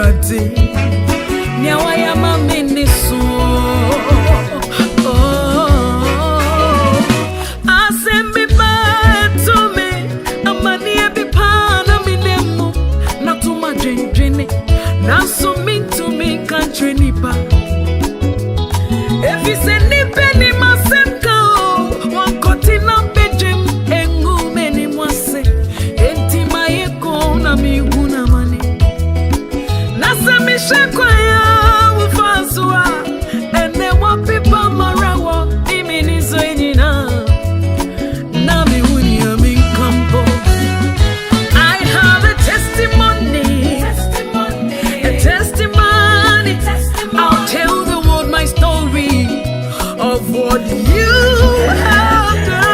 Eradi Nyawaya maminisu Asembi batume Amanie bipana minemu Natuma drenjene Nasumi tumi country nipa If you say nipe ni masenka Wankoti na bejem Engu meni mwase Enti mayeko na miguna mani Nasamishe kwa ya ufazua Ene wapipa marawa Iminizo enina Nami huni ya minkampo I have a testimony A testimony I'll tell the world my story Of what you have done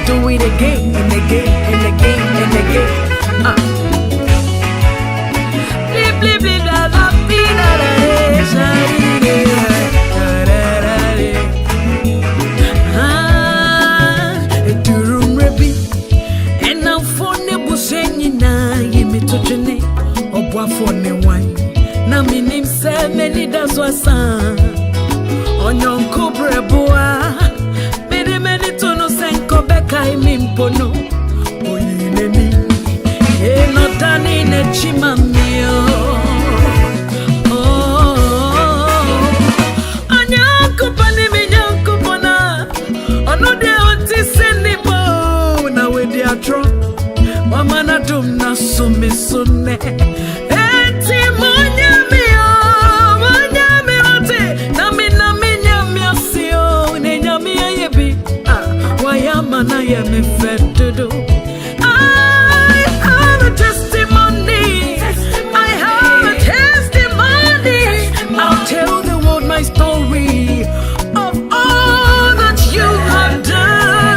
Do it again and again and again and again. Bli bli da da bi da da re shari re. Durum rebi and now for ne busenyi na yemi tojene obwa for ne wine. Na minim se many das wasan. Onyonko breboa. Kai mimpono oyineni enotani nechimamio anyakupani minyakupona onode otisenipo na wedi atro wamana dumna sumisune eti monyamio monyamiote na minyamiasio nenyamia yebi Wayamana yemi fetudu. I have a testimony. I have a testimony. I'll tell the world my story of all that you have done.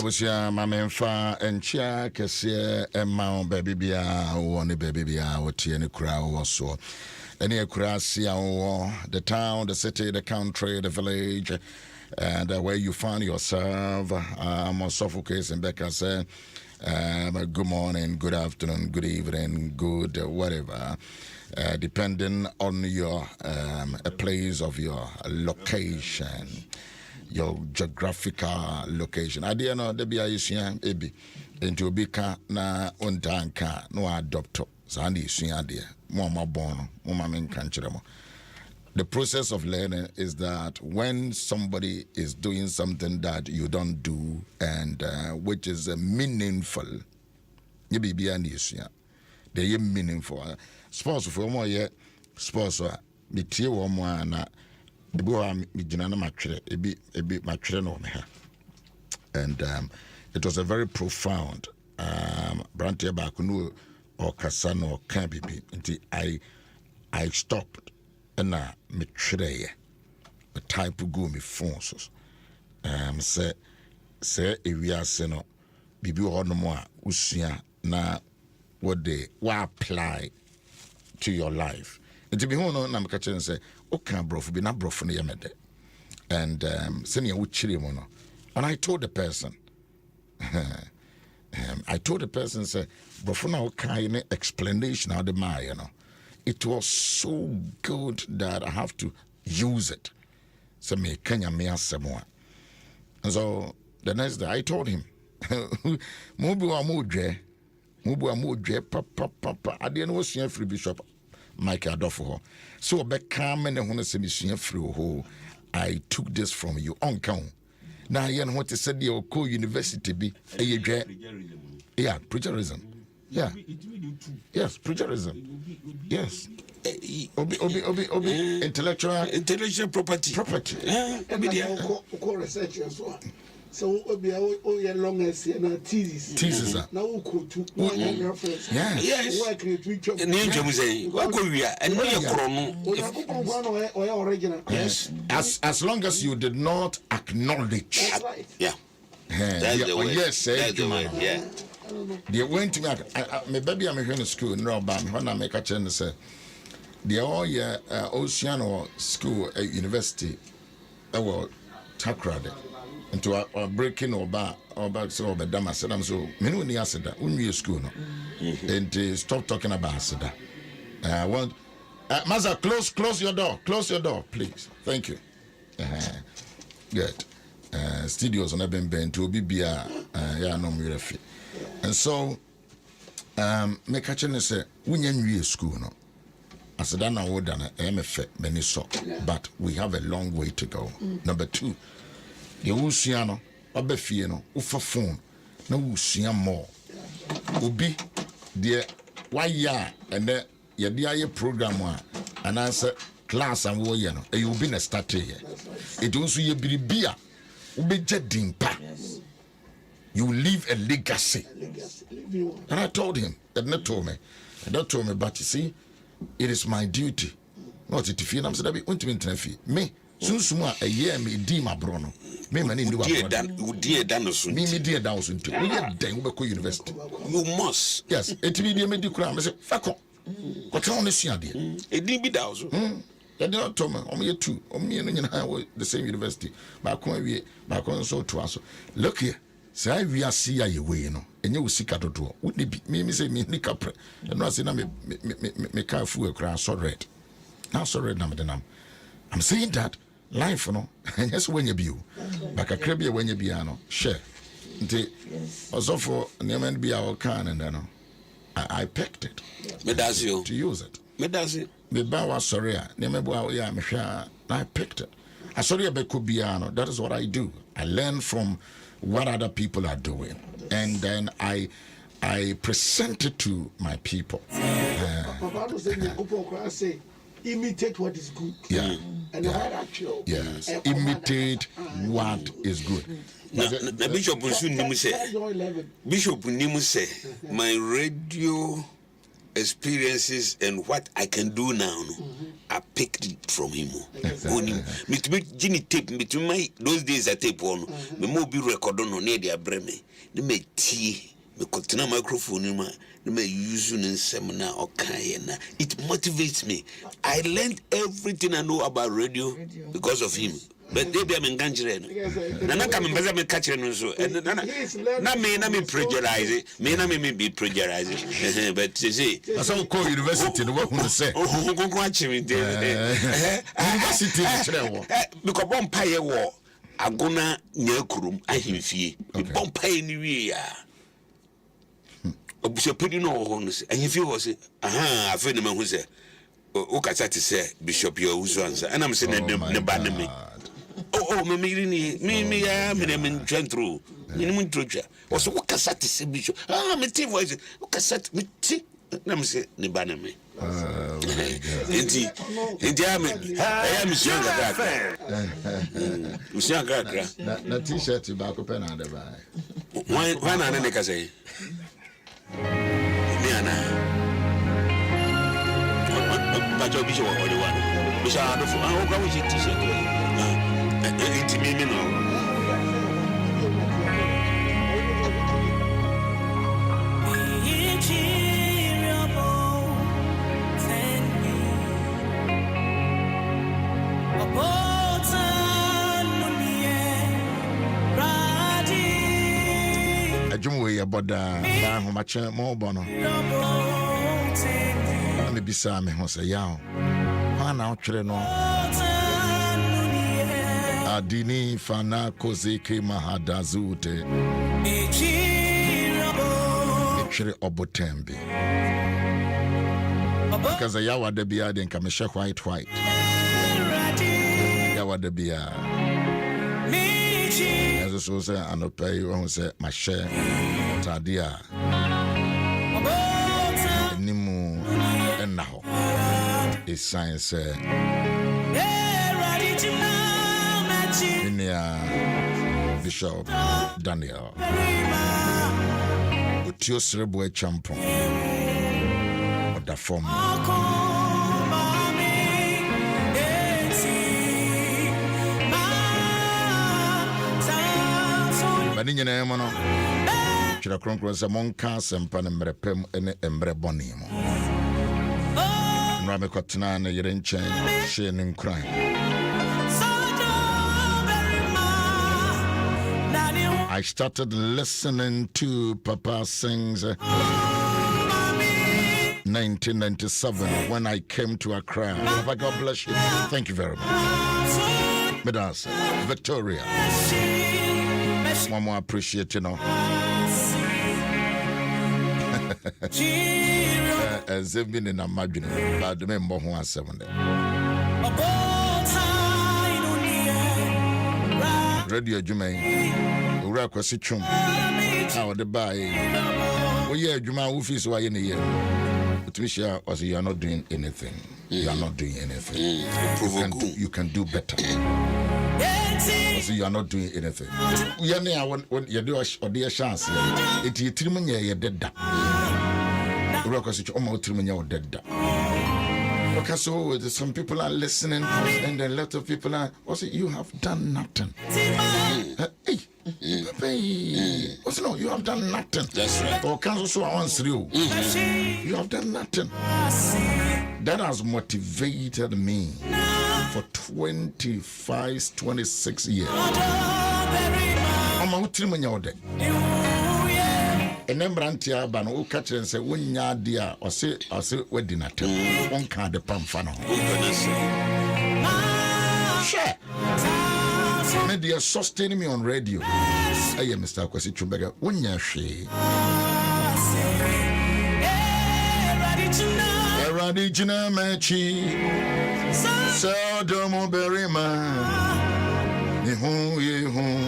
Abusia Mamemfa and Chia Kessie and Mount Baby Bia, one baby Bia, or Tiani Crow or so. Any Krasia, the town, the city, the country, the village, and where you find yourself. I'm on Sophocles and Becca said, good morning, good afternoon, good evening, good whatever. Depending on your place of your location, your geographical location. I didn't know the BIUCN ebi into bika na untanka no adopto. Sandy suya dear, mama bono, mama min kanchiremo. The process of learning is that when somebody is doing something that you don't do and which is meaningful, you be beyond suya. They are meaningful. Sports for more yet, sports are me tea or more na the boy me jinana matre, a bit matre no me. And it was a very profound Brantia Bakunu or Kasano or Campi until I stopped and me trade the type of go me phones. Say if we are seno bibi or no more usia na what they will apply to your life. And to be honest, I'm catching and say, okay, bro, be not bro for the and senior would chili mono. And I told the person, say, bro, for now, kind of explanation of the my, it was so good that I have to use it. So me Kenya me asemwa. And so the next day I told him, Mubu amudre papa I didn't know she free Bishop Mike Adolfo. So back come and when I free ho I took this from you on count. Now you know what they said the Oko University be yeah, preacherism. Yeah. Yes, preacherism. Yes. Obi intellectual property. Research as well. So obi o long essay na thesis na wo quote no reference yes work create picture ni njem say wa ko wia and no ye kro no o original yes as long as you did not acknowledge yeah that's the way yes that's the way yeah they went to me baby I'm here in school no ba me na make a change say they all Oceano school university Takrade into a breaking or back so the dama said I'm so many when you said that when you school no and stop talking about Seda. I want Maza close your door please, thank you. Good. Studios on been bent to be yeah no me refi and so me catch and say when you school no I said I know done MFA many so but we have a long way to go. Number 2, the Usiano, Obefiano, Ufa phone, no Usian more. Ubi, dear, why ya, and then your dear program one, and answer class and warrior, and you've been a starter here. It also ye be beer, Ubi jetting pa. You leave a legacy. And I told him, and not told me, but you see, it is my duty. Not to feel I'm saying, me. Sunsuma a year me di ma brono me mani ndi wa dear danosun me dear danosun too we get then we go university you must yes it be me di kura me say fako ko tell me sia de e di bi da so they did not tell me ye two me no nyina the same university ba ko awie ba ko so to aso look here say we are see ya we no enye wo sika dodo wo de bi me say me nika pre no say na me ka fu e kura so red now so red na me denam I'm saying that life no yes when you be but akrabia when you be no share nti also for neman be our can and no I picked it medasio to use it medasio me ba wa sorry a neman bo ya me hwa I picked it I sorry be ko bia no that is what I do. I learn from what other people are doing and then I present it to my people. Papa say you say imitate what is good. Yeah. And what actual. Yes. Imitate what is good. The Bishop Nimu say, Bishop Nimu say, my radio experiences and what I can do now, I picked it from him. Me tape, me those days I tape on, me mobile record on near the Breme, the me tea, me continue microphone, me use in seminar or kayana. It motivates me. I learned everything I know about radio because of him. But they be a ganjre. Nana come and me catch it so. Na me plagiarize. Me be plagiarizing. But say that's how call university. The work who say. Oh, go watch me. University. Because one pie war. Agona nyakurum ahimfie. Bon pie ni wi ya. Obuso pedi no ho no say. Ahimfie ho say. Aha, afa ni mahu say. O kasa te say Bishop your uso answer. And I'm saying ne ba ne me. Oh, me ya me twentro. Me mu ntroja. O so kasa te say Bishop. Ah, me te voice. O kasa me ti. Na me say ne ba ne me. Enti ame. I am sure that. Na t-shirt ba ko pe na de ba. Why na ne ka say? Me ana. But you be sure what you want. We shall have to go with your t-shirt. It's me no. Jumwe aboda ba ho mache mo bono me bisa me ho se yawo ha na otwere no adini fana kozeke mahadazute echire obotembe because yawa de bia de nka me hye white yawa de bia so say anopai who say my share tadia nimu ennaho is science Bishop Daniel Utio Srebo champion of the form Bani nyene mo no kira kronkron se monka sempa ne mrepem ene emre boni mo no me kotena na yere nchen hye ne nkran I started listening to Papa Sings 1997 when I came to Accra. Papa, God bless you. Thank you very much. Medas Victoria. Mama appreciate you know. As if been in a margin about the member who has 7 days. Radio Jumain, Urako Sichum, how the buy. Oh, yeah, Juma Ufis, why in a year? But Misha, also, you are not doing anything. You are not doing anything. You can do better. So you are not doing anything. We are near when you do a dear chance. It's your trimania, you're dead. Because it's almost trimania dead. Because so some people are listening, and a lot of people are also, you have done nothing. Hey, also, no, you have done nothing. That's right. Or can also answer you. You have done nothing. That has motivated me for 25, 26 years. I'm out to my day. And then Brantia Bano catch and say, when ya dear, or say, wedding at one card the pump funnel. Sure. Media sustaining me on radio. I am Mr. Kwesi Chubega. When ya she. Radijina Machi. Sadomo Berima. Yehu.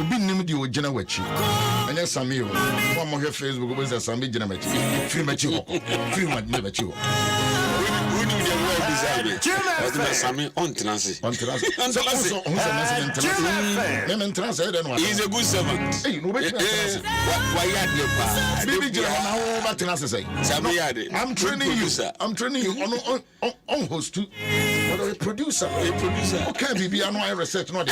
Binim di ojina wachi. Anya sami o. Wa mo hwe Facebook go say sami jina machi. Free machi ho. Free machi ho. He's a good servant. I'm training you on host too. A producer. Okay, baby, I know I research not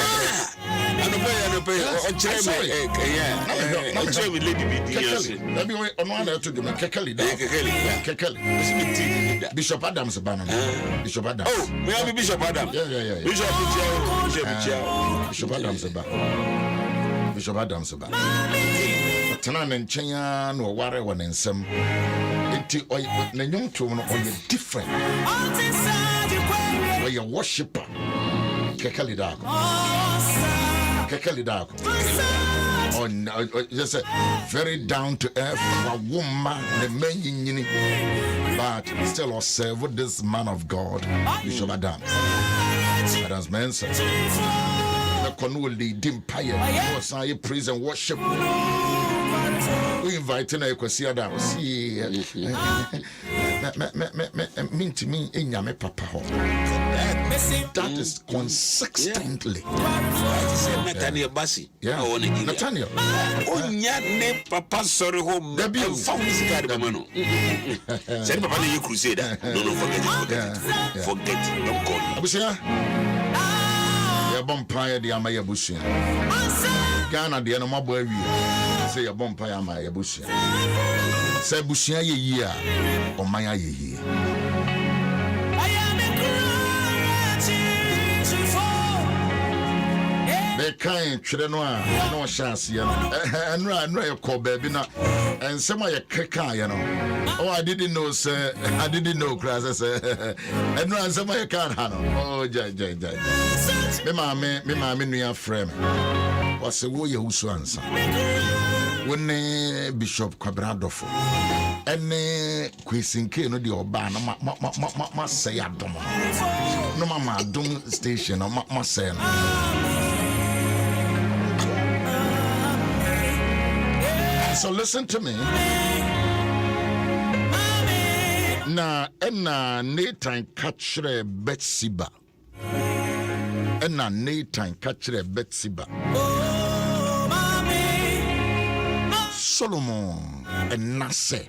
Bishop Adams banana. Bishop Adams. Oh, maybe Bishop Adams. Yeah. Bishop Adams Bishop Adams Tanan and Chenya no ware one and some. It na young to no different. Where you worshiper. Kekalidako. On just a very down to earth, a woman, the main but still serve this man of God, Bishop Adams. Adams Mensa. The Cornwall Empire was I praise and worship. We invite a Kwasi Adams. Mean to me in Yame Papa. That is consistently. Nathaniel Bassi. Yeah, Nathaniel. Oh, ne Papa sorry home. The bill found this guy. Said Papa, you crusader. No, forget it. Don't call it. Abusia. Ya bompire the Amaya Bushia. Ghana the animal boy. Say a bompire Amaya Bushia. Say Bushia ye or Maya ye. They can't children no chance, you know. And run call baby now. And some of your kaka, you know. Oh, I didn't know, sir. I didn't know, class, sir. And run some of your can't handle. Oh, jay. Me mammy, me a friend. What's the way you answer? When Bishop Quabradofo and Quissin K no the Obana must say I don't know. No, mamma, don't station or must say. So listen to me. Na Nathan Kachre Betsiba. Nathan Kachre Betsiba. Solomon and Nasse.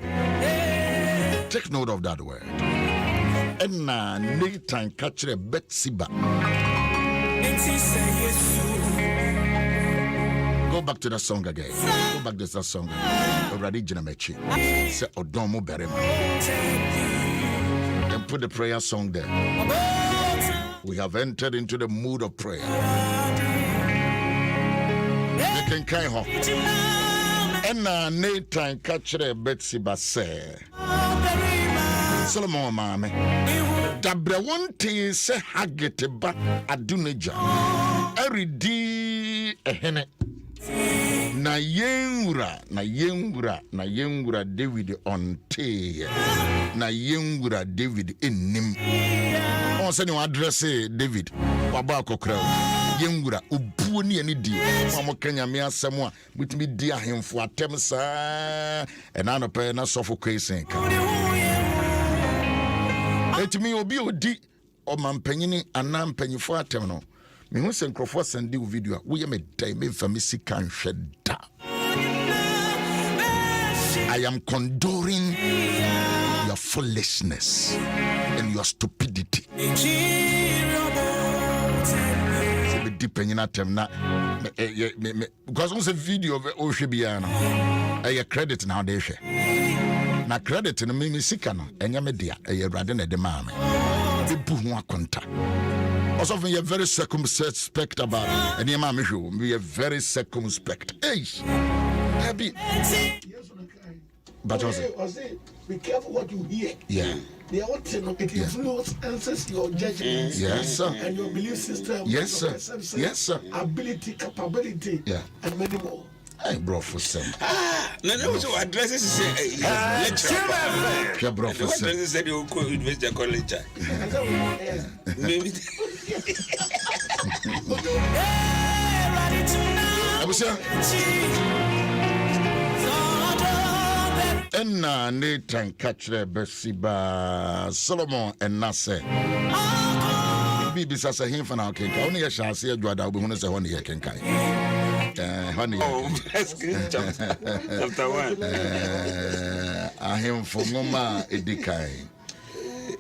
Take note of that word. Nathan Kachre Betsiba. Go back to that song again. Go back to that song again. Already Jinamechi. Say Odomo Berema. And put the prayer song there. We have entered into the mood of prayer. They can kind of. And Nathan Kachere Betsiba say Solomon Mame. Dabra one tea say Hagete ba Aduneja. Eridi ehene. Na yengura David on te na yengura David enim on se no address David waba akokra yengura obuo ne ani di mo kanya me asem a mutimi di ahemfo atem saa ena no pe na sofo kwesen ka etimi obi odi o mampanyini anam panyifo atem no me hu se nkrofo sende video wo ye me dai me famisi kan hweda. I am condoning your foolishness and your stupidity. Depending on them na because on the video of Oshibiano a credit now they share na credit no me sika no enya media e rade na de maame be bu ho akonta also when you very circumspect about and your maame show we are very circumspect happy but also be careful what you hear. Yeah. They are what it influences your judgment. Yes, sir. And your belief system. Yes, sir. Yes, sir. Ability, capability. Yeah. And many more. Hey, bro, for some. No, so addresses lecture. Yeah, bro, for some. Addresses said you could invest your college. Maybe. Enna Nathan Kachre Besiba Solomon and Nase. Bibi Sasa him for now kenka. Only a shall see a Juada who knows a 1 year kenkai. Honey. Oh, that's good. Chapter 1. I him for Mama Edikai.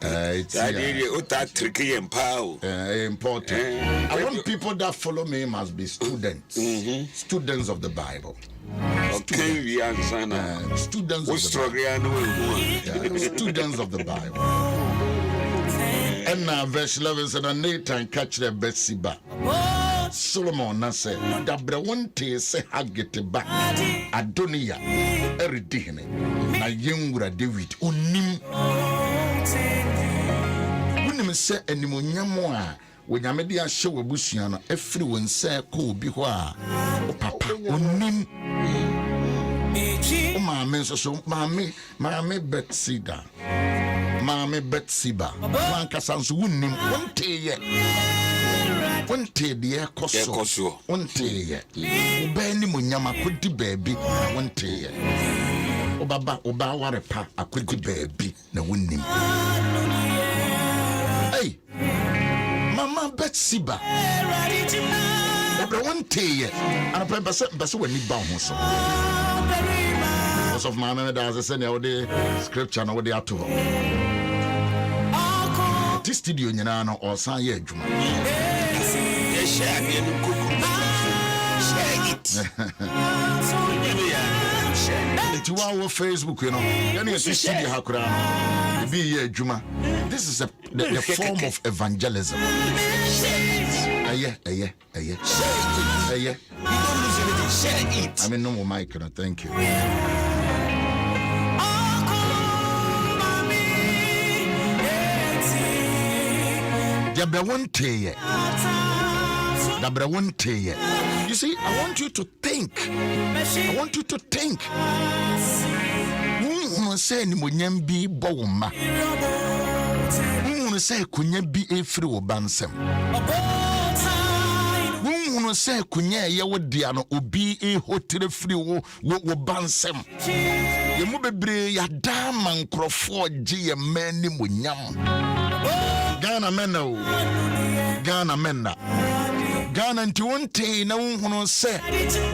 It's tricky and power. Important. I want people that follow me must be students. Students of the Bible. Okay, students of the Bible. Students of the Bible. And now verse 11 said, and Nathan catch the Bethsiba. Solomon na said, Dabra one te se hagete back. Adonia eridihene. Na yengura David unim. Unim se animonyamo a wonyamede a hye wabusua no efiri wonse ko obi ho a papa unim. O maame so maame Bethsida. Maame Bethsiba. Wan kasanso unim wonteye. Wonte de ekoso. Wonteye. Obani monyama kodi baabi wonteye. Oba warepa akodi baabi na wonim. Hey, Mama Bethsiba. One day, and a person when you bound so. Most of my men as I said, the scripture and what they are to. This studio, you know, or San Yejuma. To our Facebook, you know, any studio Hakura, be a Juma. This is the form of evangelism. You don't lose anything, share it. I mean, no more mic, thank you. You see, I want you to think. I want you to think. Say ni monyambi bawuma. Say kunya bi efri obansem. Wunu say kunya ye wodia no obi hotire fri wo bansem. Ye mu bebre ya dama nkrofo gye ye mani monyam. Ghana menna o. Ghana menna. Ghana nti wonte na wonu se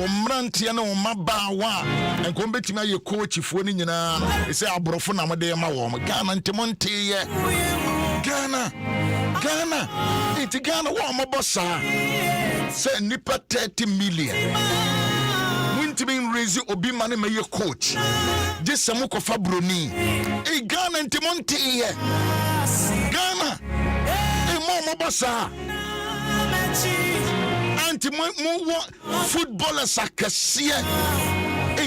omrantie na omabawa enko betimi aye coachfo ni nyina no se aborofo na mode ma wo Ghana nti monte ye Ghana it's Ghana wa mabossa say nipa 30 million won't be raise obi mane me ye coach just some ko fabroni Ghana nti monte ye Ghana mo mabossa anti mo footballers akasie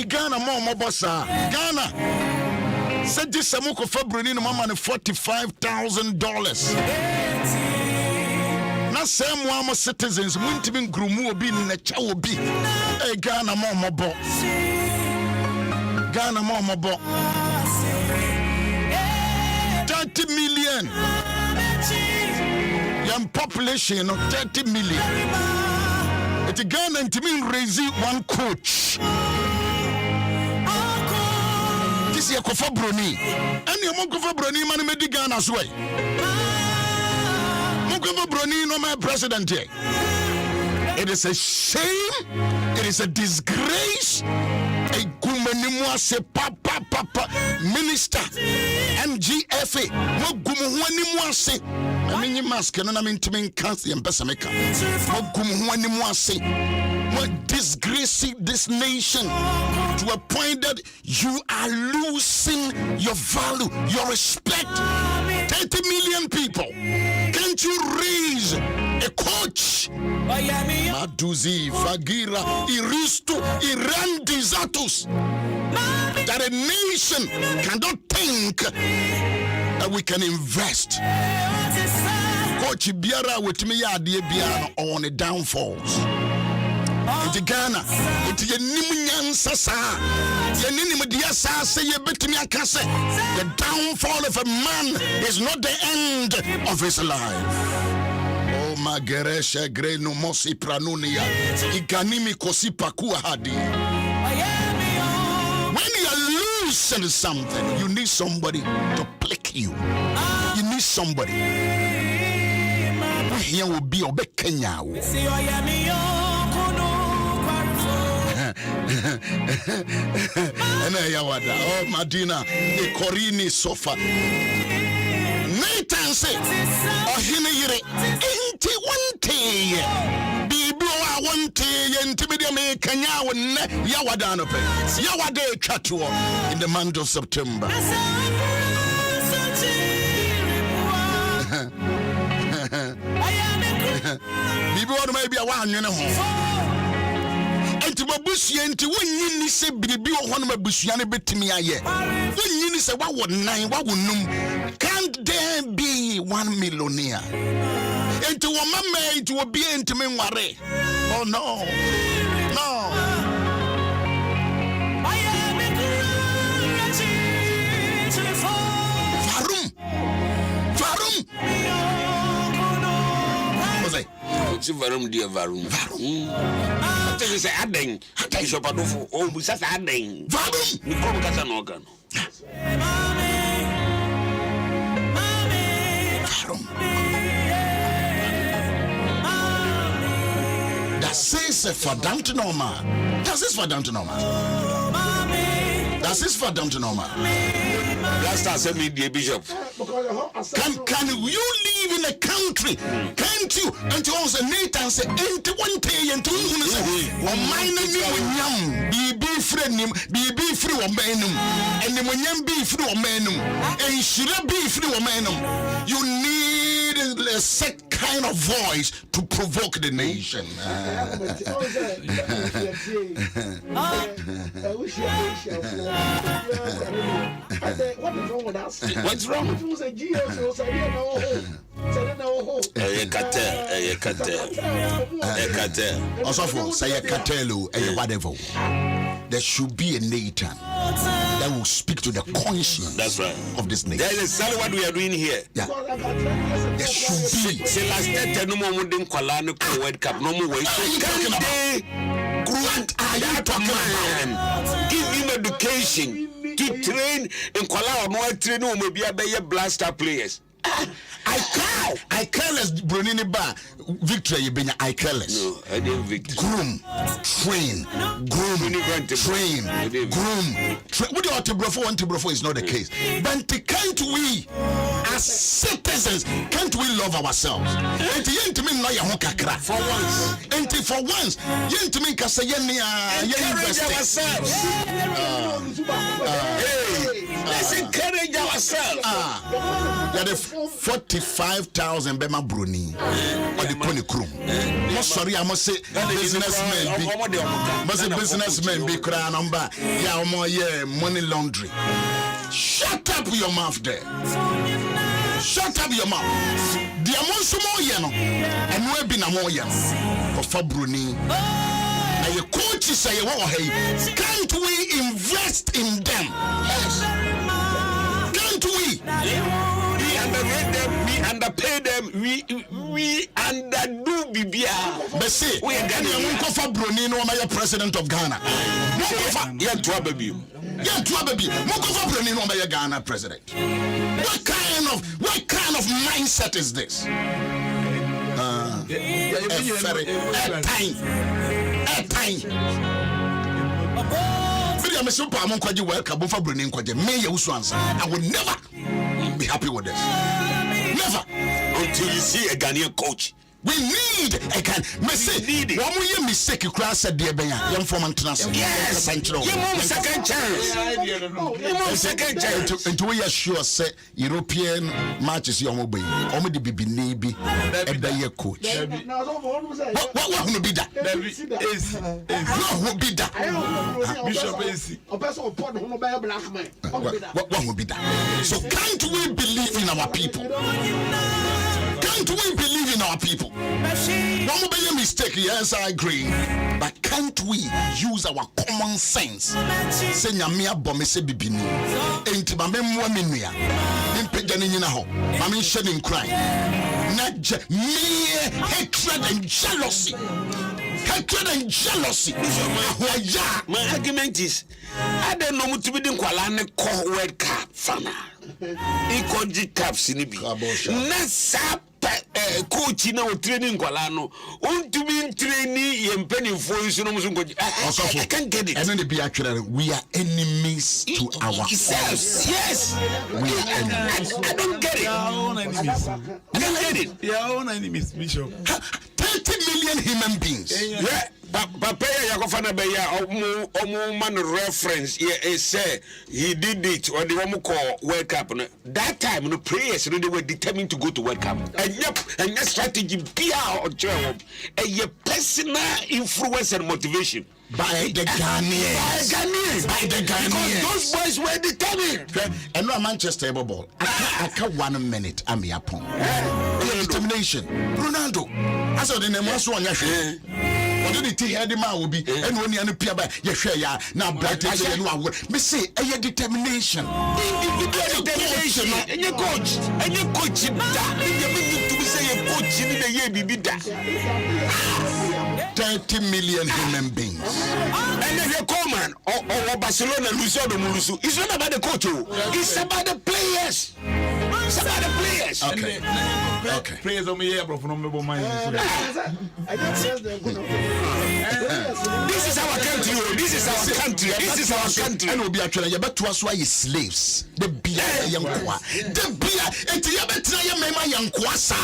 Ghana mo mabossa Ghana said this Samuko Fabroni no mama $45,000. Na same one citizens won't even grumu obi na cha obi. Ghana mo bo. Ghana mo bo. 30 million. Young population of 30 million. It's Ghana and Timin raise one coach. This year Kofa Broni. And you Kofa Broni man made Ghana as well. Kofa Broni no my president here. It is a shame. It is a disgrace. A gumanimwa se papa minister MGFA. Mo gumuwanimwa se. I mean, you mask and I mean to mean cancer and Bessameka. Mo gumuwanimwa se. What disgracing this nation to a point that you are losing your value, your respect. 30 million people. Can't you raise a coach? Maduzi, Fagira, Iristo, Iran Disatus. That a nation cannot think that we can invest. Coach Biara with me on the downfalls. It's Ghana. It's a Nimunyan Sasa. The downfall of a man is not the end of his life. Oh, Mageresha Greno Mosi Pranunia. Iganimi Kosi Pakua Hadi. When you are losing something, you need somebody to plick you. You need somebody. Here will be Obe Kenya. Oh, Madina, the Corini sofa. Nathan said, oh, Hinayre, ain't one day. Bibo, one day, and Tibidia Kenya, Yawadano, Yawade Chatua in the month of September. Bibo, maybe a one, you know. Enti mabusia enti wonyini se biribi ohon mabusia ne betimi aye wonyini se wawo nan wawo num can't there be 1 millionaire enti wo mama enti wo bia enti me nware oh no Varum What's varum dear varum? You say adding, Bishop Adolfo, oh, we say adding. Varum, you come Casanogan. That says for down to normal. That says for down to normal. That says for down to normal. Last time said me, dear Bishop. Can you live in a country? Can't you? And you also Nathan say, ain't one day and two say, or mine and you be friend him, be free or manum, and the Munyam be free or manum, and should be free or manum. You need a set kind of voice to provoke the nation. What is wrong with us? What's wrong? Also, say a cartel, whatever. There should be a Nathan that will speak to the conscience. That's right. Of this nation. That is exactly what we are doing here. Yeah. There should be. Say last day, no more wouldn't call on the World Cup. No more way. What are you talking about? Give him education to train in Kuala more training will be a blaster players. I careless Brunini Bar Victory you been I careless. No, I didn't victory. Groom, train. What do you want to brofo is not the case. But can't we as citizens can't we love ourselves? And you me no ya kakra for once. And for once, you to me kasa encourage ourselves. Let's encourage ourselves. Yeah, the 45,000 Bema Bruni or the Pony Krum. Sorry, I must say businessmen be crying number. Yeah, money laundry. Shut up your mouth there. Shut up your mouth. The amount of more yano and we've been a more yano for Bruni. Now your coaches say, can't we invest in them? Yes. Can't we? We underrate them, we underpay them, we underdo Bibia. But see, we are going to for Bruni, no my president of Ghana. Yeah, baby. Mokofa Bruni, no my Ghana president. What kind of mindset is this? I will never be happy with this. Never. Until you see a Ghanaian coach. We need a can. Mistake. One more mistake you cross a dear Benya. Young from international. Yes. Second chance. Second chance. Until we are sure say European matches your mobile. Only the BB Nibi and the year coach. What will be that? What will be that? Bishop AC. What will be that? So can't we believe in our people? Can't we believe in our people? One will be a mistake, yes, I agree. But can't we use our common sense? Say Nyamia Bomese Bibini. Ain't my memoria. In Peganinaho. I mean shedding crime. Not mere hatred and jealousy. hatred and jealousy. My argument is, I don't know what to be doing. Kualane call World Cup final. Ikoji caps in the Nasa coach in our training Kualano. Want to be training and penny for you. I can't get it. And then be actually, we are enemies to ourselves. Yes. We are enemies. I don't get it. I don't get it. Your own enemies, Bishop. 30 million human beings. Yeah. Papa Yakofana Beya, Omo man reference, yeah, say he did it, or the one call World Cup. That time, no prayers, they were determined to go to World Cup. And your strategy, PR or job, and your personal influence and motivation. By the Ghanaians. By the Ghanaians. Those boys were determined. And no Manchester ball. I can't 1 minute. I'm here upon. Determination. Ronaldo. I saw the name was one. What did he hear the man will be? And when you appear by your share, now bright and me say a determination. Individual determination. And your coach. And your coach. To be saying coach in the year be that. 30 million human beings. And if you come man or Barcelona lose or Mulusu, it's not about the coach, it's about the players. It's about the players. Okay. Okay. Players on me here, bro, from my mind. This is our country. This is our country. This is our country. And we'll be actually, you bet to us why you slaves. The beer, young qua. The beer, and you bet to your young quasa.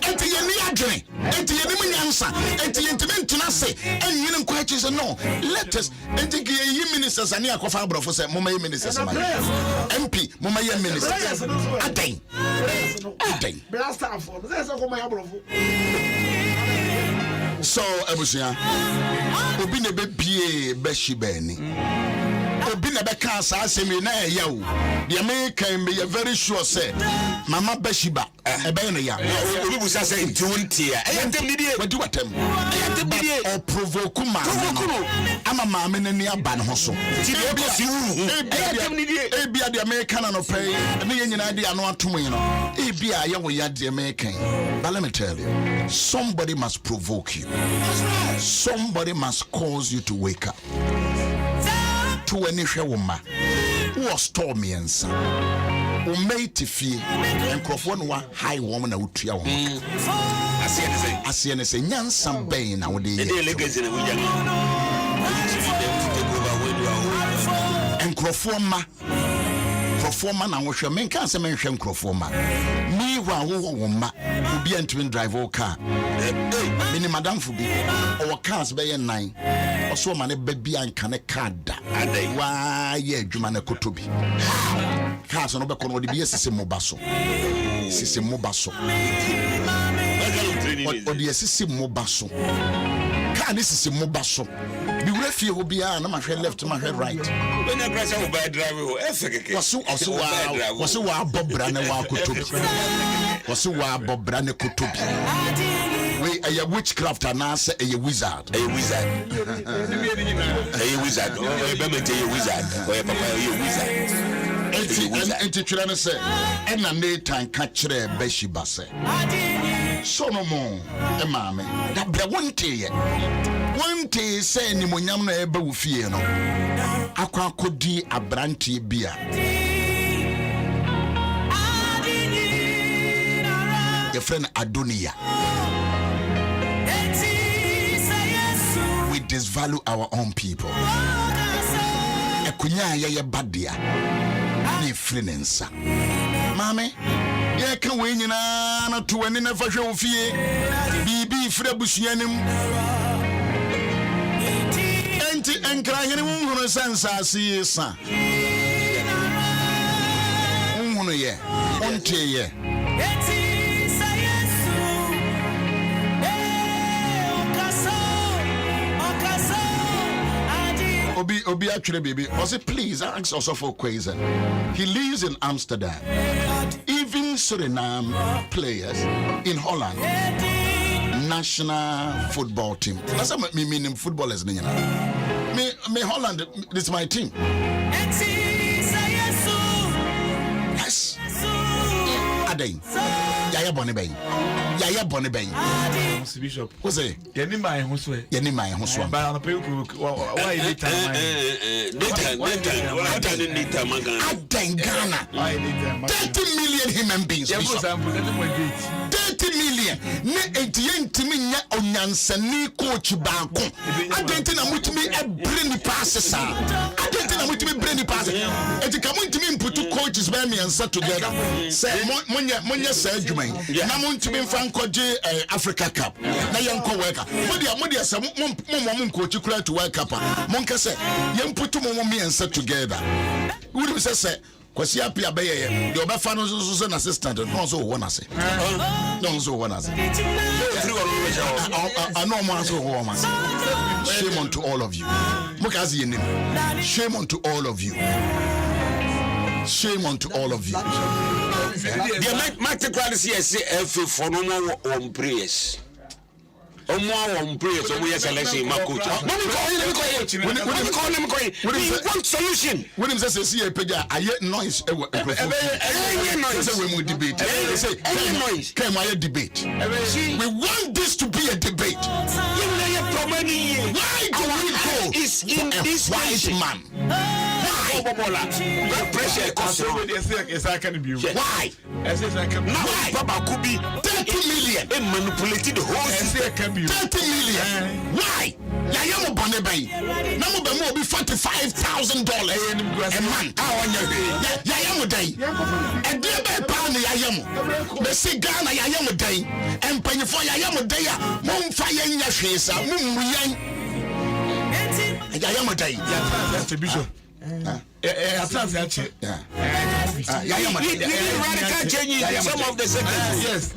Enti ye ni adwene enti ye ni munyansa enti ye ntime ntena se enyi ne nkwa chi se no let us enti ye yi ministers ani akofa abrofo se moma ye ministers ma MP moma ye ministers aden blaster for say so come abrofo so ebusia obi ne be bie be shibani obi na be kan sa asemi na eya o de me kan be very sure say mama Beshiba ebe no ya obi busa say ntiwontia eyentem ni die wadi watem eyentem ni die o provoke ma ama ma me ne aba ne ho so ti de ko si wu eyentem ni die e bia de me kan no pay ne ye nyina de ano atom yi no e bia ye wo ya de me kan. But let me tell you, somebody must provoke you. Somebody must cause you to wake up. To any woman who was stormy and son. Who made to feel and crofon one high woman out to your woman. I see anything, young some bane nowadays. And crofoma. Crofoma na wo men kan se men hwem crofoma me wa wo ma obi antwin drive o car me ni madam fu bi o cars be ye 9 o so ma ne ba bi anka ne car da wa ye adwuma na kotobi cars no be kono de bi sese mobaso o de sese mobaso car ne sese mobaso bi wura fie ho bia na ma hwe left ma hwe right when the pressure will buy drive efekeke wasu wa bobra ne wa kotobi wasu wa bobra ne kotobi we a witchcraft anase a wizard be me tell you wizard or papa you wizard enti twere ne se na Nathan ka kire Beshiba se Solomon e maame da bra wonte se ni monyam na eba wo fie no akwa akodi abrante bia your friend Adonia. We disvalue our own people. Ekunya ya badia ni frinensa mame ye ka we nyina na to wani na fa hwe wo fie bibi fra busuanim enti enkra hene wonhunu sansa asiesa wonhunu ye onte ye Obi actually baby was it please ask also for question. He lives in Amsterdam. Even Suriname players in Holland national football team. That's what me meaning footballers me Holland, this is my team. Yes. Adey. Ya yaya bone bay Bishop what's it yeni my huswe yeni my huswa ba na pe why later Ghana 30 million human beings 30 million ne ntimi nya onyansani coach banko adenti na mutimi ebre ni passes adenti na mutimi bre ni passes etika mutimi imputu coaches ba me answer together say monya say adwuma na mutimi mfa nkoje Africa Cup na yanko weka modia say mo coach kura to World Cup monka say yemputu mo me answer together we say kwasi apia beye de obefa no so na assistant no so won ase no so won ase no man so won ase shame on to all of you mukazi yenim shame on to all of you shame on to all of you the mathematical yes every for no on prayers one prayers so we are selection my coach we want solution when him say see pega aye noise say we will debate say noise came aye debate we want this to be a debate why do we go is in this white man that pressure why Baba could be 30 million and manipulated the whole system 30 million why yaya mo bone bay na mo be mo be $45,000 a month yaya mo dai e de be pa na yaya mo be si Ghana yaya mo dai empanyefo yaya mo dai a mo mfa yanya hwesa mo muyan yaya mo dai that's Bishop radical changes in some of the sentences. Yes.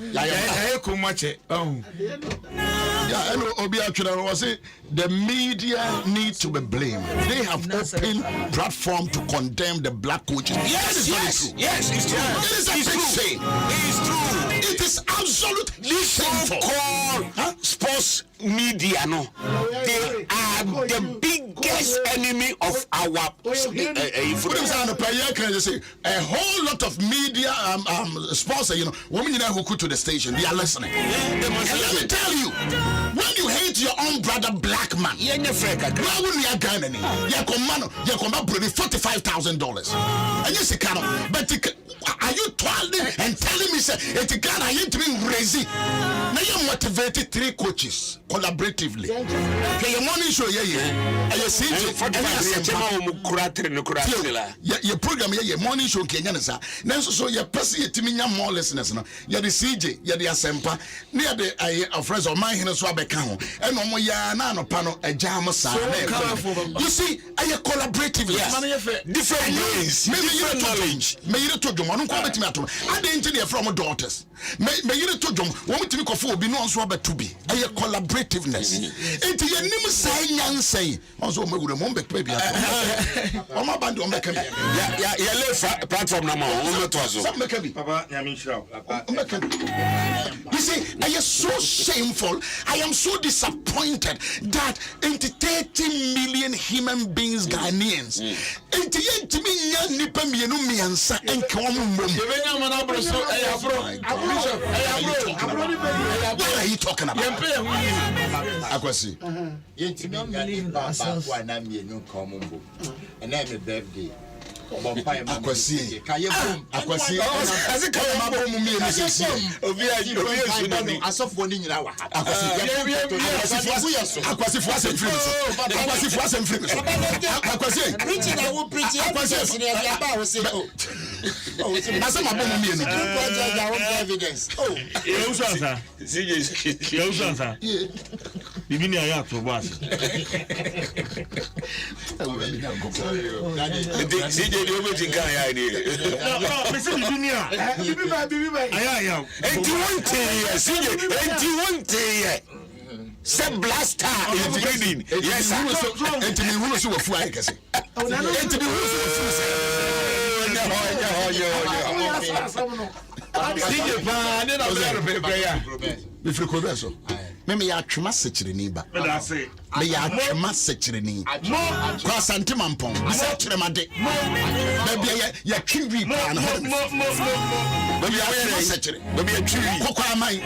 Obi Achuna was say the media need to be blamed. They have open platform to condemn the black coaches. Yes, it's true. It is a big shame. It is true. It is absolutely shameful. So-called sports media, no, they are the biggest enemy of our. A whole lot of media sponsor, women who go to the station, they are listening. And let me tell you, when you hate your own brother black man, why wouldn't you get any? You come up with $45,000. And you say, but are you twirling and telling me, say, it's a Ghana, you doing crazy? Now you motivated 3 coaches collaboratively. Okay, your morning show, and you see, your program, your morning show, Kenyan, so your person, your team, more listeners, you're the CJ, you're the Asempa, near the friends of mine in a swab account, and no more no panel, a jam. You see, I collaboratively, different ways, maybe you knowledge, may you to them, I didn't hear from daughters. May you to them, want to make a fool be no swab to be a collaborativeness. Into your name, say, also, my good moment, baby. Oh, my band on the platform number. You see, I am so shameful. I am so disappointed that 30 million human beings, Ghanaians, what are you talking about? Akwasi. Akwasi. Some blaster is breeding. Yes, sir. And to me, who was a fly? me ya twema sekyereni ba say. me ya twema sekyereni kwa asante mampon asa kyeremade bebia ya twiwi pa na ho bebia ya sekyere bebia ya twiwi kokwa aman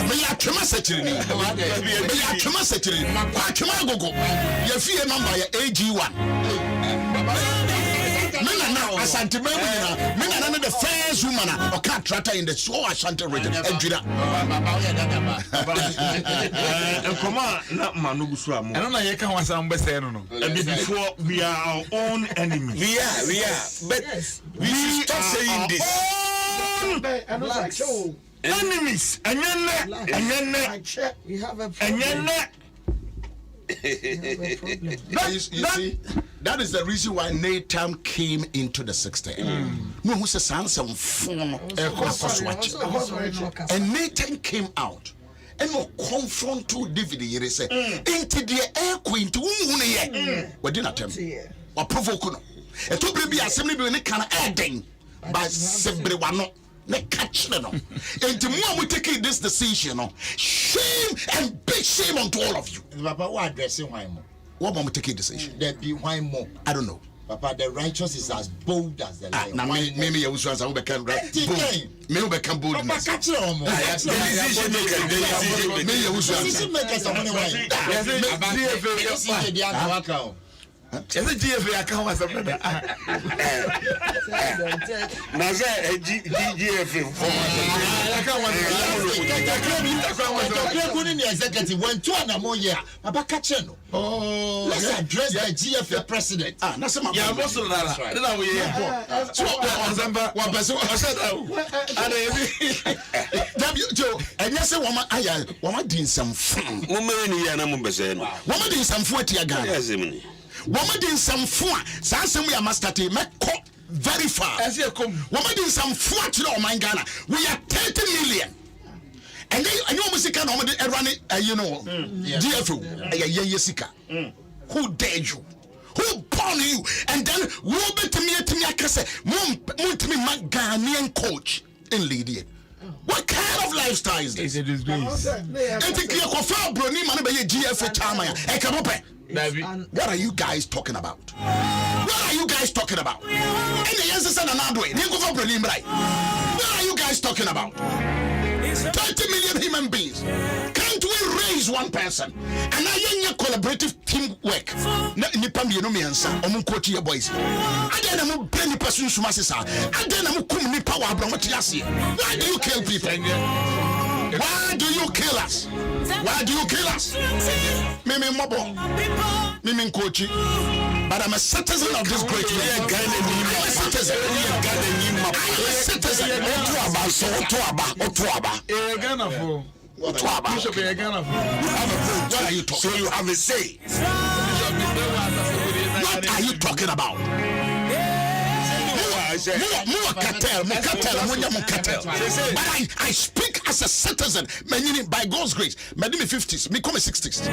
me ya twema sekyereni me ya twema sekyereni kwa twema gogo ya fie number ya AG1 Mina Asante Mabina, Mina the first woman or cat tratter in the so Ashanti region. Edwina. Come on, not Manugusram. I don't know, you can't want some best. Before we are our own enemies. We are. But we should stop saying this. Enemies. And We have a You see, that is the reason why Nathan came into the 60s. No, who says some phone and Nathan came out and no confront to David. He said, "Into the air queen to whom we didn't attempt or provoke no. And to be assembly when it can adding by Sebrewano." Ne catch no. And the more we take this decision, shame and big shame onto all of you. Papa, what addressing why more? What more we take a decision? There be why more? I don't know. Papa, the righteous is as bold as the lion. Now, maybe you was answer. We can bold. Me we can bold. Papa, catch it on more. Decision maker. Me you was answer. Decision makers are only way. Yes, a GFA account was a brother. Naza GFA. Executive went to an more year. Papa Kacheno. Oh, let's address the GFA president. That's my Yeah, most of that. Then we are. So, one person Joe, and yes, a woman did some fun. Woman, and I'm Woman did some 40 again. Woman did some fun. Sansom we are master team. Very far. as you come. Woman did some fun to know my Ghana. We are 30 million. And then I know Musika normally run it, GFO, Yesika. Who dared you? Who born you? And then Robert to me, Ghanaian coach in Lydia. What kind of lifestyle is this? It's a disgrace. What are you guys talking about? What are you guys talking about? What are you guys talking about? 30 million human beings. Can't we raise one person? And I am collaborative teamwork. Nipam you know me answer. Omun coach your boys. I then am bring person sumasisa. I then am kum nipa wa abram tiasi. Why do you kill people? Why do you kill us? Why do you kill us? Mimi Mobo. Mimi Kochi. But I'm a citizen of this great land. I'm a citizen. I'm a citizen. What are you talking? So you have a say. What are you talking about? More cartel. But I speak as a citizen, meaning by God's grace. Me 50s, me come 60s.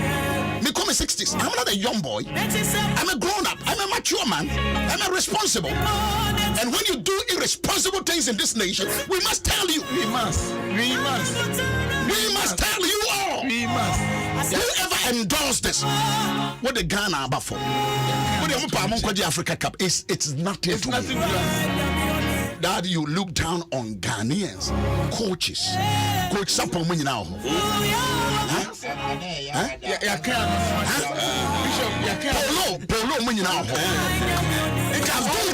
I'm not a young boy. I'm a grown up. I'm a mature man. I'm a responsible. And when you do irresponsible things in this nation, we must tell you. We must tell you all. Whoever endorsed this, what the Ghana about for? What the Africa Cup is, it's nothing to me. That you look down on Ghanaians, coaches. Coach Sapo Muni now. Polo Muni now. Abdul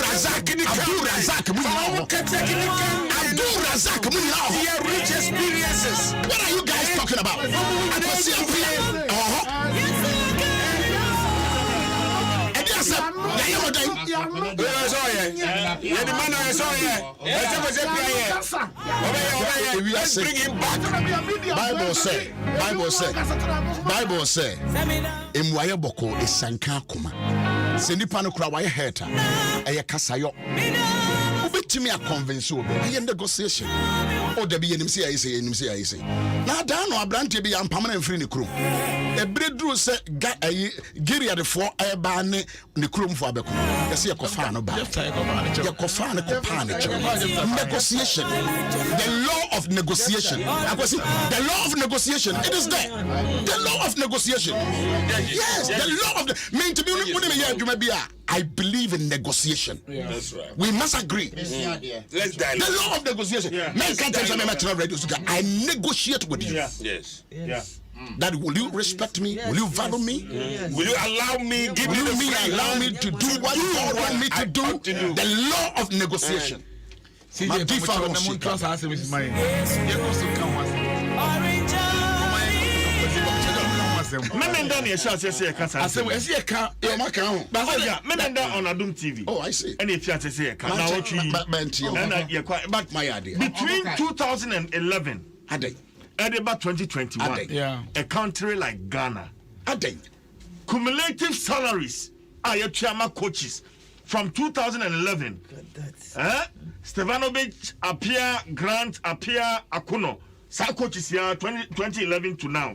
Razak Muni now. They are rich experiences. What are you guys talking about? Bring him back. Bible say Emwaye boko esanka akoma. Se nipa no kura waye heta eye kasayo. wotimi a convince obi aye negotiation o da bi yenim se ayi say na da no abrante bi ampam na mfiri ne krom ebre duru se Gilead fo eba ne krom fo abeko yesi yekofa no ba yekofa ne kopa ne negotiation, the law of negotiation. The law of negotiation, it is there. The law of negotiation. Yes, the law of the I believe in negotiation. Yeah. That's right. We must agree. Let's dialogue. The law of negotiation. Men can't tell me I negotiate with you. Yes. That will you respect me? Will you value me? Will you allow me? Allow me to do what you want me to do? The law of negotiation. My default Memenda ne shall say kasa. Asem esi ka e maka ho. Memenda on Adum TV. Oh, I see. And if you say ka na wotwi. But my idea. Between 2011 and about 2021, a country like Ghana, cumulative salaries are your chairman coaches from 2011. Stevanovic, Apia, Grant, Apia, Akuno. Sa coaches here 2011 to now.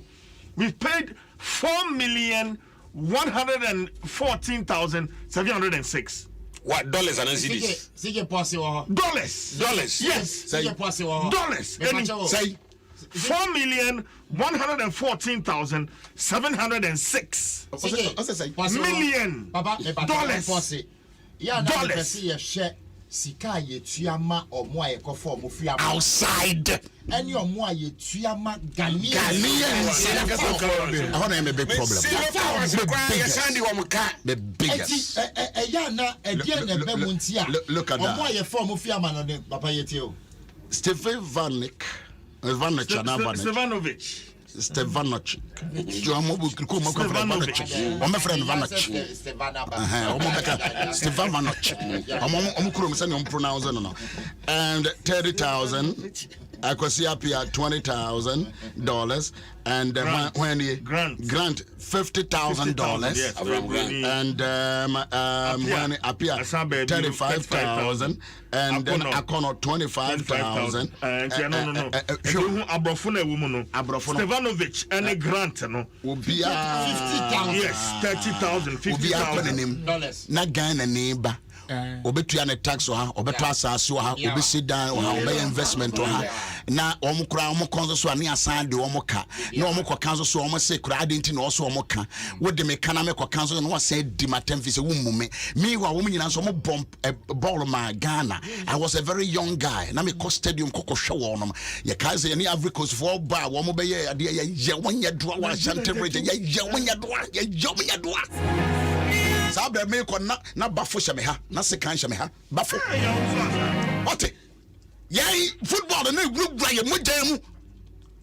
We've paid 4,114,706. What dollars and cedis? Dollars. Yes. Dollars. Say 4,114,706 million dollars. Sika ye tuama omo aye kofo mo fi outside any omo aye tuama Ghanaians. I want to have a big problem. The biggest. Look at that. Omo aye form mo fi ama no de papa ye tie o. Stevanovic. Stevanovic. And 30,000. I could see up here $20,000, and when he grant $50,000, and when he appear 35,000, and then Akono 25,000. Stevanovic and a grant will be 50,000. Yes, 30,000, 50,000 na Ghana neighbor. Obetu ane tax ha obeto asase ha obesi dan ha obey investment ha na omukura omukonzo so ane asan de omuka na omukọ kanzo so omse kura adenti na oso omuka wo de me kana me kọ kanzo na wase di matem fi se wo mume me wa wo nyina so mo bomb ball ma Ghana. I was a very young guy na me kọ stadium kọ hwe wo no ye ka se any Ivory Coast for ba wo mo be ye ade ye wonya doa wa Ashanti region ye wonya doa Sabe me ko na bafo hye me ha na sekan hye me ha bafo what yey football na gura ye mojamu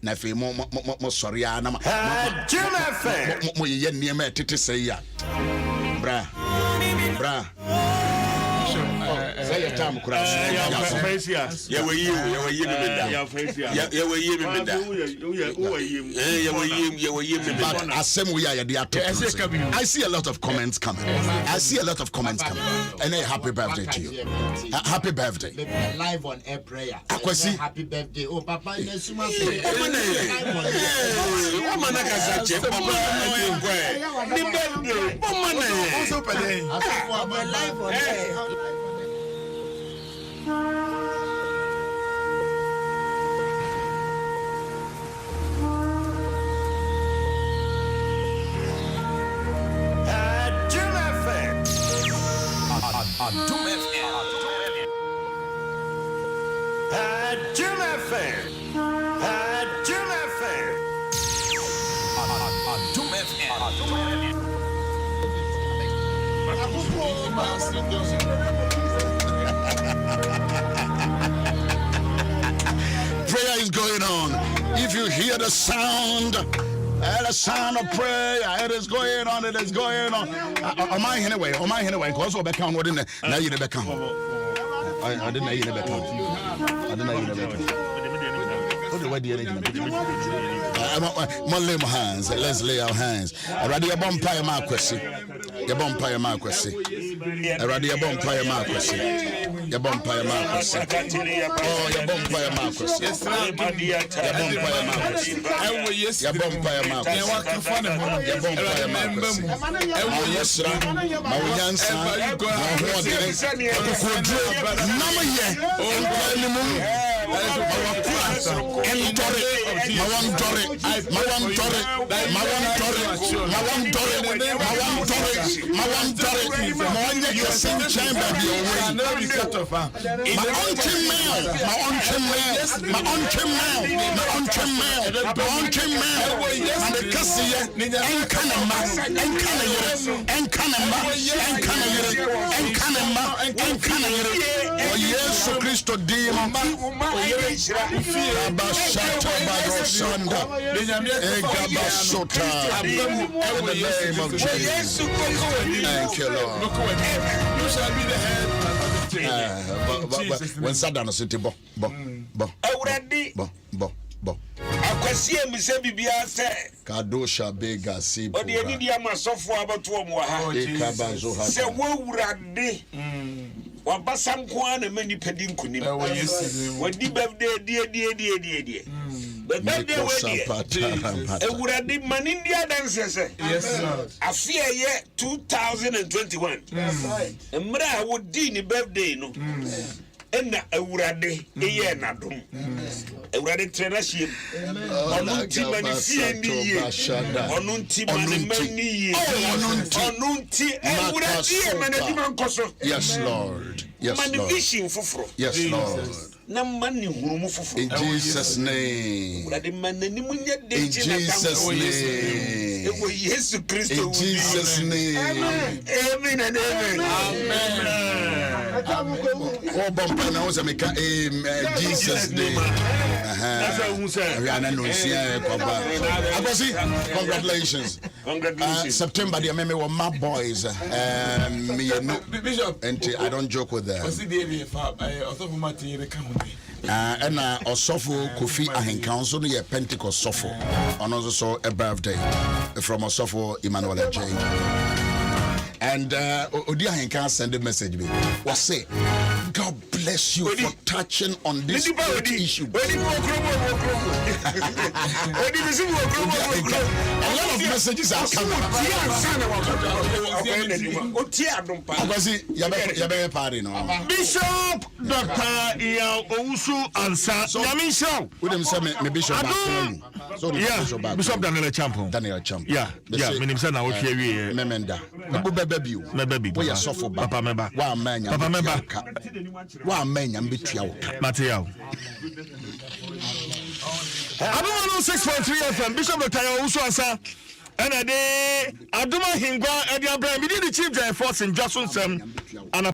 na fe mo sorry ya na mo ye niam etete sei ya bra say your time cross ya we yi but asem we are there. I see a lot of comments coming. And a happy birthday to you. Happy birthday. Live on air prayer. Happy birthday. Oh papa nesuma live on air. Prayer is going on. If you hear the sound of prayer, it is going on. Am I anyway? Because we're back on what in the now you back on. I didn't know you back on. Lay my hands. Let's lay our hands. Already, your bumpire, my question. Eradi yɛbɔ mpaeɛ ma akwasi. Yɛbɔ mpaeɛ ma akwasi. Oh, yɛbɔ mpaeɛ ma akwasi. Yɛbɔ mpaeɛ ma akwasi. Yɛbɔ mpaeɛ ma akwasi. Yɛbɔ mpaeɛ ma akwasi. Ɛwɔ yɛsra ma wo nyansa ma ho ɔdene akokoduro nam yɛ mpaeɛ ne mu ma wakura ɛntɔre ma wɔntɔre ma wɔntɔre ma wɔntɔre ma wɔntɔre ma wɔntɔre ma wɔntɔre ma wɔnyɛ kɛse nkyɛn baabi ɔwɔ yi ma ɔntwe mɛl ma ɔntwe mɛl ma ɔntwe mɛl ma ɔntwe mɛl ma ɔntwe mɛl ma ne kɛseyɛ ɛnka ne mma ɛnka ne yere ɛnka ne mma ɛnka ne yere ɛnka ne mma ɛnka ne yere ɔ Yesu Kristo din Abashata Barosanda Egabasota in the name of Jesus. Thank you, Lord. You shall be the head of the when Sadana City bo Akwasi emise bibia se Kadosha Bega si o de ani dia masofo abato mo ha se wo wurade wabasanko ana mani pedi nkunim wadi birthday die birthday wedi ewurade mani ndia dance se afia ye 2021 emra a wodi ni birthday no ena ewurade eye nadom ewurade trenashie onu nti manifie ni ye onu nti manimani ye onu nti ewurade manadima nkoso. Yes Lord, yes Lord, manifishing fufuro, yes Lord, na mani hurumu fufuro in Jesus name, ewurade manani munya de in Jesus name, ewo Yesu Kristo in Jesus name, amen and amen. Oh, bumper now is a meka Jesus name. Congratulations. September, the meme were my boys. Me Bishop, and I don't joke with them. And Osofo Kofi Ahenkan, so near Pentecost Sofo, and also a birthday from Osofo Emmanuel J. And Odia Henkan send a message me. Was say, God bless you for touching on this issue. A lot of messages are coming. Bishop Dr. Owusu Ansa. Bishop Daniel Champon. Yeah. Minimsa na wohwe Memenda. Mebabi. We are suffer Papa member. Wa manya. Papa member. Wa manya mbetua wo. Material. Aduma 6.3 FM. Bishop Dr. Owusu Ansa. And Aduma Hingwa Ediabra. We did the chief force in Jackson Sam.